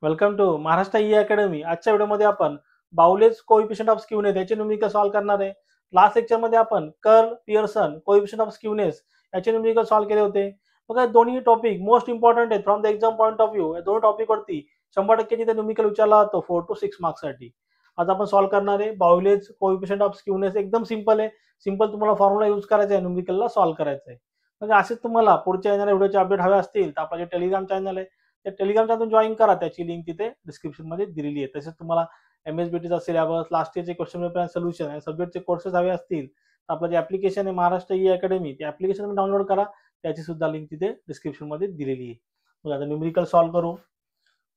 Welcome to Maharashtra e academy. आजच्या व्हिडिओमध्ये आपण बाउलेज कोएफिशियंट ऑफ स्क्यूनेस याचे न्यूमेरिकल सॉल्व्ह करणार आहे. लास्ट लेक्चरमध्ये आपण Karl, Pearson, coefficient of skewness याचे न्यूमेरिकल सॉल्व्ह केले होते. बघा दोन्ही टॉपिक मोस्ट इम्पॉर्टंट आहेत from the exam point of view. या दोन टॉपिक वरती 100% तिथे न्यूमेरिकल विचारला जातो 4 to 6 मार्क्ससाठी. आज आपण सॉल्व्ह करणार आहे बाउलेज कोएफिशियंट ऑफ स्क्यूनेस. एकदम सिंपल आहे. सिंपल तुम्हाला फॉर्म्युला यूज करायचा आहे, न्यूमेरिकलला सॉल्व्ह करायचं आहे. म्हणजे असेच तुम्हाला पुढच्या येणाऱ्या व्हिडिओचे अपडेट हवे असतील तर आपला जे टेलिग्राम चॅनल आहे त्या टेलिग्राम चॅनल जॉईन करा. त्याची लिंक तिथे डिस्क्रिप्शन मध्ये दिलेली आहे. तसेच तुम्हाला MSBTचा सिलेबस, लास्ट इयरचे क्वेश्चन पेपर सोल्युशन आणि सब्जेक्टचे कोर्सेस हवे असतील तर आपलं जे ऍप्लिकेशन आहे महाराष्ट्र ई अकॅडमी, ते ऍप्लिकेशन तुम्ही डाउनलोड करा. त्याची सुद्धा लिंक तिथे डिस्क्रिप्शन मध्ये दिलेली आहे. बघा आता न्यूमेरिकल सॉल्व्ह करू.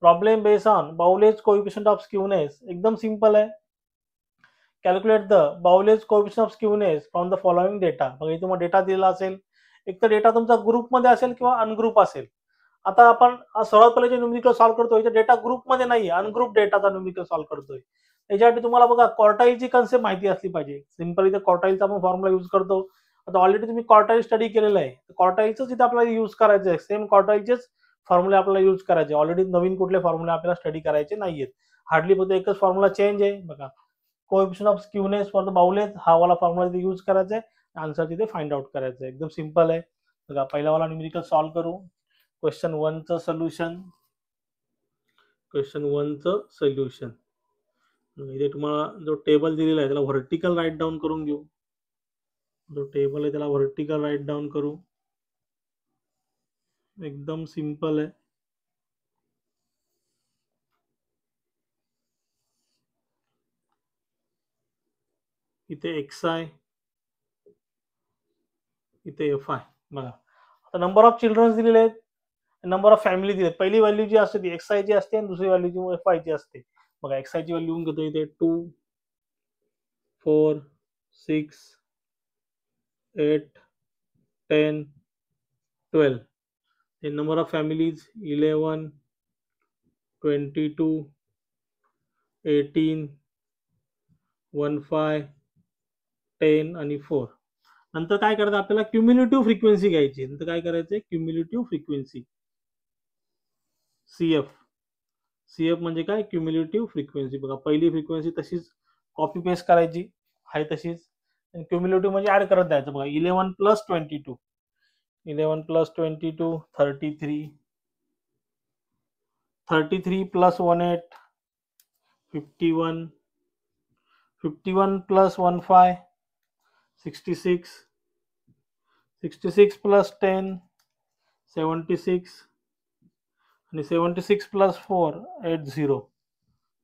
Problem based on Bowley's coefficient of skewness. एकदम सिंपल आहे. Calculate the Bowley's coefficient of skewness from the following data. बघा इथे तुम्हाला डेटा दिलेला असेल. एक तर डेटा तुमचा ग्रुपमध्ये असेल किंवा अनग्रुप असेल. आता आपण सर्वात पहिले जे न्यूमेरिकल सॉल्व्ह करतोय ते डेटा ग्रुपमध्ये नाही, अनग्रुप डेटाचा न्यूमेरिकल सॉल्व्ह करतोय. त्याच्यासाठी तुम्हाला बघा क्वार्टाईलची कन्सेप्ट माहिती असली पाहिजे. सिंपल इथे क्वार्टाईलचा आपण फॉर्म्युला यूज करतो. आता ऑलरेडी तुम्ही क्वार्टाईल स्टडी केलेलं आहे. क्वार्टाईलच इथे आपल्याला यूज करायचं आहे. सेम क्वार्टाईलचेच फॉर्म्युले आपल्याला यूज करायचे. ऑलरेडी नवीन कुठले फॉर्म्युले आपल्याला स्टडी करायचे नाहीयेत. हार्डली फक्त एकच फॉर्म्युला चेंज आहे. बघा coefficient of skewness for the Bowley's हा वाला फॉर्म्युला तिथे यूज करायचा आहे. आन्सर तिथे फाइंड आउट करायचं आहे. एकदम सिंपल आहे. बघा पहिला वाला न्यूमेरिकल सॉल्व्ह करू. क्वेश्चन 1 चं सोल्युशन. क्वेश्चन 1 चं सोल्युशन. इथे तुम्हाला जो टेबल दिलेला आहे त्याला व्हर्टिकल राईट डाऊन करून घेऊ. जो टेबल आहे त्याला व्हर्टिकल राईट डाऊन करू. एकदम सिंपल आहे. इथे xi, इथे fi. बघा आता नंबर ऑफ चिल्ड्रन्स दिलेले आहेत, नंबर ऑफ फॅमिली दिले. पहिली व्हॅल्यू जी असते ती xi ची असते आणि दुसरी व्हॅल्यू जी fi ची असते. बघा xi ची व्हॅल्यू घेतो इथे 2, 4, 6, 8, 10, 12. The number of families 11, 22, 18, 15, 10 आणि 4. नंतर काय करायचं आपल्याला क्युम्युलेटिव्ह फ्रिक्वेन्सी घ्यायची. नंतर काय करायचंय क्युम्युलेटिव्ह फ्रिक्वेन्सी CF म्हणजे काय क्युम्युलेटिव्ह फ्रिक्वेन्सी. बघा पहिली फ्रिक्वेन्सी तशीच कॉपी पेस्ट करायची आहे तशीच. क्युम्युलेटिव्ह म्हणजे ऍड करत जायचं. बघा 11 + 22, 11 + 22 33, 33 + 18 51, 51 + 15 66, 66 + 10 76 आणि 76 + 4 80.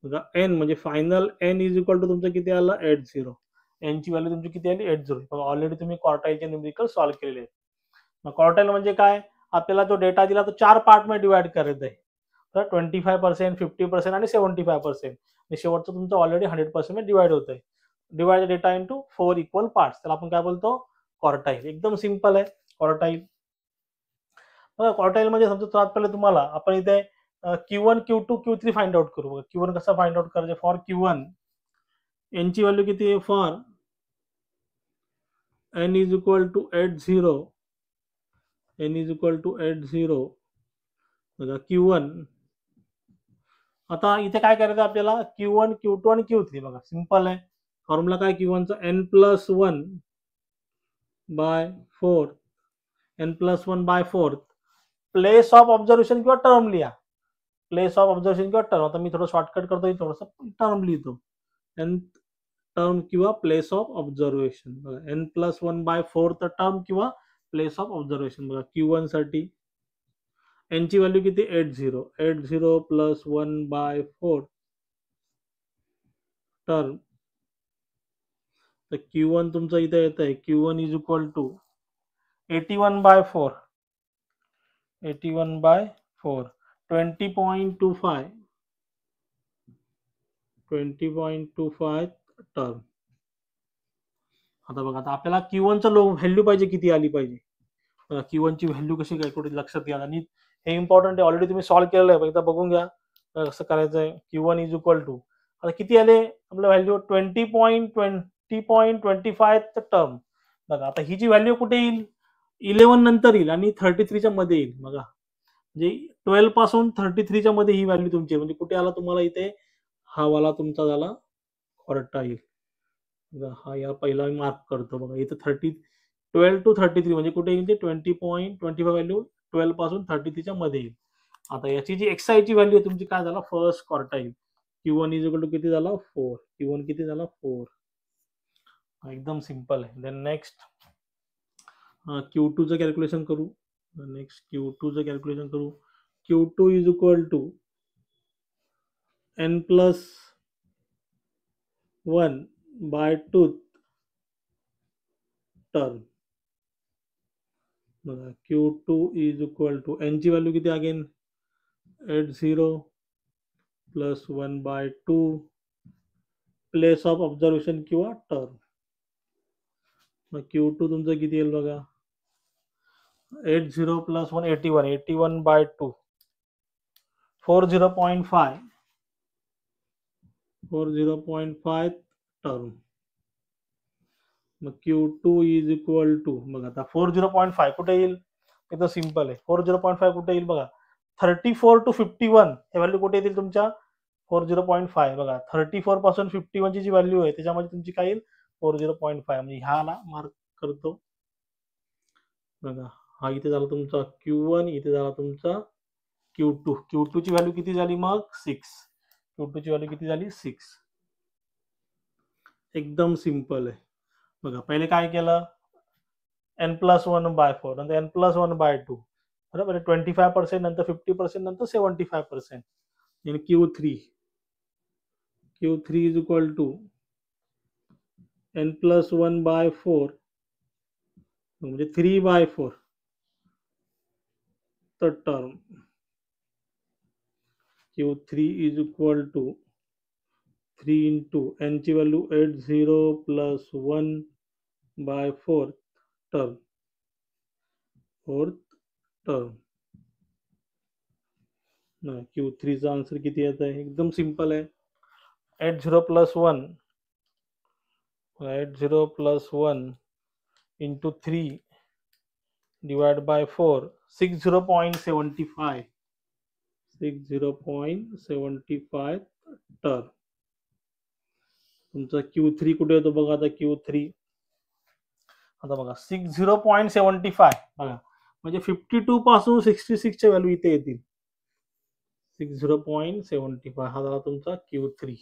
बघा n म्हणजे final n is equal to तुमचं किती आलं 80. n ची व्हॅल्यू तुमची किती आली 80. बघा ऑलरेडी तुम्ही क्वार्टाईलचे न्यूमेरिकल सॉल्व्ह केलेले आहेत. मग क्वार्टाईल म्हणजे काय, आपल्याला जो डेटा दिला तो 4 पार्ट मध्ये डिवाइड करायचा आहे. तर 25%, 50% आणि 75%. आणि शेवटचं तुमचं ऑलरेडी 100% मध्ये डिवाइड होत आहे. Divide data into 4 equal parts. त्याला आपण काय बोलतो क्वार्टाईल. एकदम सिंपल आहे क्वार्टाईल. बघा क्वार्टाईल म्हणजे समजा सर्वात पहिले तुम्हाला आपण इथे Q1, Q2, Q3 find out करू. बघा Q1 कसं फाइंड आउट करायचं. फॉर Q1 n ची व्हॅल्यू किती आहे. For n is equal to 80, n is equal to 80. बघा Q1. आता इथे काय करायचं आपल्याला Q1, Q2 आणि Q3. बघा सिंपल आहे. फॉर्म्युला काय Q1 चा n+1/4, n+1/4. Place of observation किंवा टर्म लिहा. प्लेस ऑफ ऑब्झर्वेशन किंवा टर्म. आता मी थोडं शॉर्टकट करतो, थोडंसं टर्म लिहितो. n टर्म किंवा प्लेस ऑफ ऑब्झर्वेशन. बघा n+1/4 तर टर्म किंवा प्लेस ऑफ ऑब्झर्वेशन. बघा Q1 साठी n ची व्हॅल्यू किती 80, 80 + 1/4 टर्म. तर Q1 तुमचं इथे येत आहे Q1 is equal to 81/4, 81/4 20.25, 20.25 term. आता बघा आता आपल्याला Q1 चं व्हॅल्यू पाहिजे किती आली पाहिजे. Q1 ची व्हॅल्यू कशी काय थोडी लक्षात घ्या. आणि हे इम्पॉर्टंट आहे. ऑलरेडी तुम्ही सॉल्व्ह केलेलं आहे. एकदा बघून घ्या कसं करायचं आहे. Q1 इज इक्वल टू आता किती आले आपलं व्हॅल्यू 20.25 टर्म. बघा आता ही जी व्हॅल्यू कुठे येईल 11 नंतर येईल आणि 33 च्या मध्ये येईल. बघा म्हणजे 12 पासून 33च्या मध्ये ही व्हॅल्यू तुमची आहे. म्हणजे कुठे आला तुम्हाला इथे हा वाला तुमचा झाला क्वार्टाईल. हा या पहिला मी मार्क करतो बघा इथे 12 टू 33 म्हणजे कुठे येईल ते 20.25 व्हॅल्यू 12 पासून 33च्या मध्ये येईल. आता याची जी XI ची व्हॅल्यू तुमची काय झाला first quartile. Q1 is equal to किती झाला 4. Q1 किती झाला 4. एकदम सिंपल आहे. देन नेक्स्ट Q2 चं कॅल्क्युलेशन करू. नेक्स्ट Q2 चं कॅल्क्युलेशन करू. Q2 is equal to n plus 1 by 2 term. बघा Q2 is equal to n ची व्हॅल्यू किती again 80 plus 1 by 2 place of observation किंवा टर्म. मग Q2 तुमचं किती येईल बघा 80 प्लस 1 81 बाय 2 40.5 टर्म. मग Q2 इज इक्वल टू बघा आता 40.5 कुठे येईल एकदम सिंपल आहे. 40.5 कुठे येईल बघा 34 टू 51 हे व्हॅल्यू कुठे येतील तुमच्या 40.5 बघा 34 पासून 51 ची जी व्हॅल्यू आहे त्याच्यामध्ये तुमची काय येईल 40.5 म्हणजे ह्याला मार्क करतो बघा. हा इथे झाला तुमचा Q1 इथे झाला तुमचा Q2 ची व्हॅल्यू किती झाली मग 6. Q2 ची व्हॅल्यू किती झाली 6. एकदम सिंपल आहे बघा. पहिले काय केलं n प्लस 1 बाय 4 नंतर n प्लस 1 बाय 2 बरोबर 25% नंतर 50% नंतर 75%. आणि Q3 is equal to n plus 1 by 4 म्हणजे 3 बाय 4 तर term. Q3 is equal to 3 into n ची value 80 plus 1 by 4 term. Q3 चा आन्सर किती येत आहे एकदम सिंपल आहे 80 plus 1 into 3 divide by 4 60.75 term. तुमचा Q3 कुठे येतो बघा आता Q3 आता बघा 60.75 बघा म्हणजे 52 पासून 66 च्या व्हॅल्यू इथे येतील 60.75 हा झाला तुमचा Q3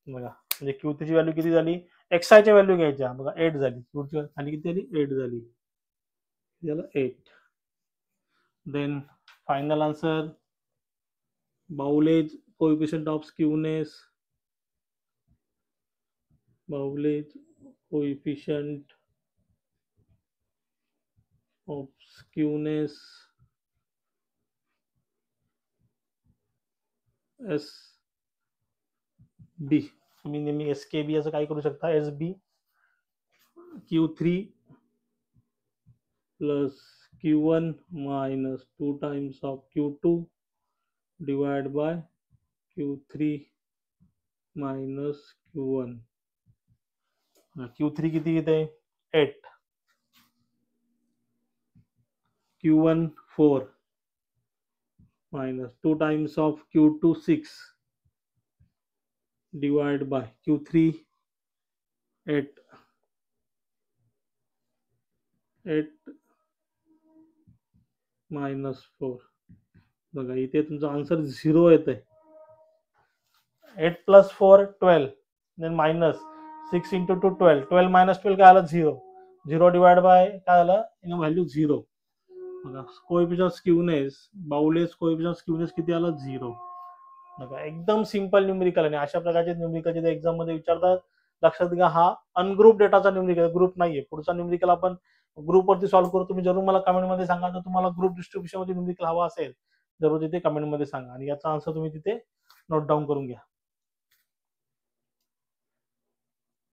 बघा. म्हणजे Q3 ची व्हॅल्यू किती झाली XI च्या व्हॅल्यू घ्यायच्या बघा 8 झाली. Q3 खाली किती झाली 8 झाली 8. Then final answer Bowley's coefficient of skewness SB तुम्ही नेहमी SKB असं काय करू शकता SB Q3 plus Q1 minus 2 times of Q2 divided by Q3 minus Q1. Q3 किती येते 8 Q1 4 minus 2 times of Q2 6 divided by Q3 8 minus 4 बघा इथे तुमचा आन्सर 0 येते 8 plus 4 12 then minus 6 into 2 12 minus 12 काय आलं 0 डिवाइड बाय काय आलं इन व्हॅल्यू 0 बघा. Coefficient of skewness Bowley's coefficient of skewness किती आलं 0 बघा. एकदम सिंपल न्यूमेरिकल आणि अशा प्रकारचे न्यूमेरिकल एक्झाम मध्ये विचारतात. लक्षात घ्या हा अनग्रुप डेटाचा न्यूमेरिकल ग्रुप नाहीये. पुढचा न्यूमेरिकल आपण ग्रुप वरती सॉल्व्ह करू. तुम्ही जरूर मला कमेंट मध्ये सांगा जर तुम्हाला ग्रुप डिस्ट्रीब्युशन मध्ये न्यूमेरिकल हवा असेल जरूर तिथे कमेंट मध्ये सांगा आणि याचा आन्सर तुम्ही तिथे नोट डाऊन करून घ्या.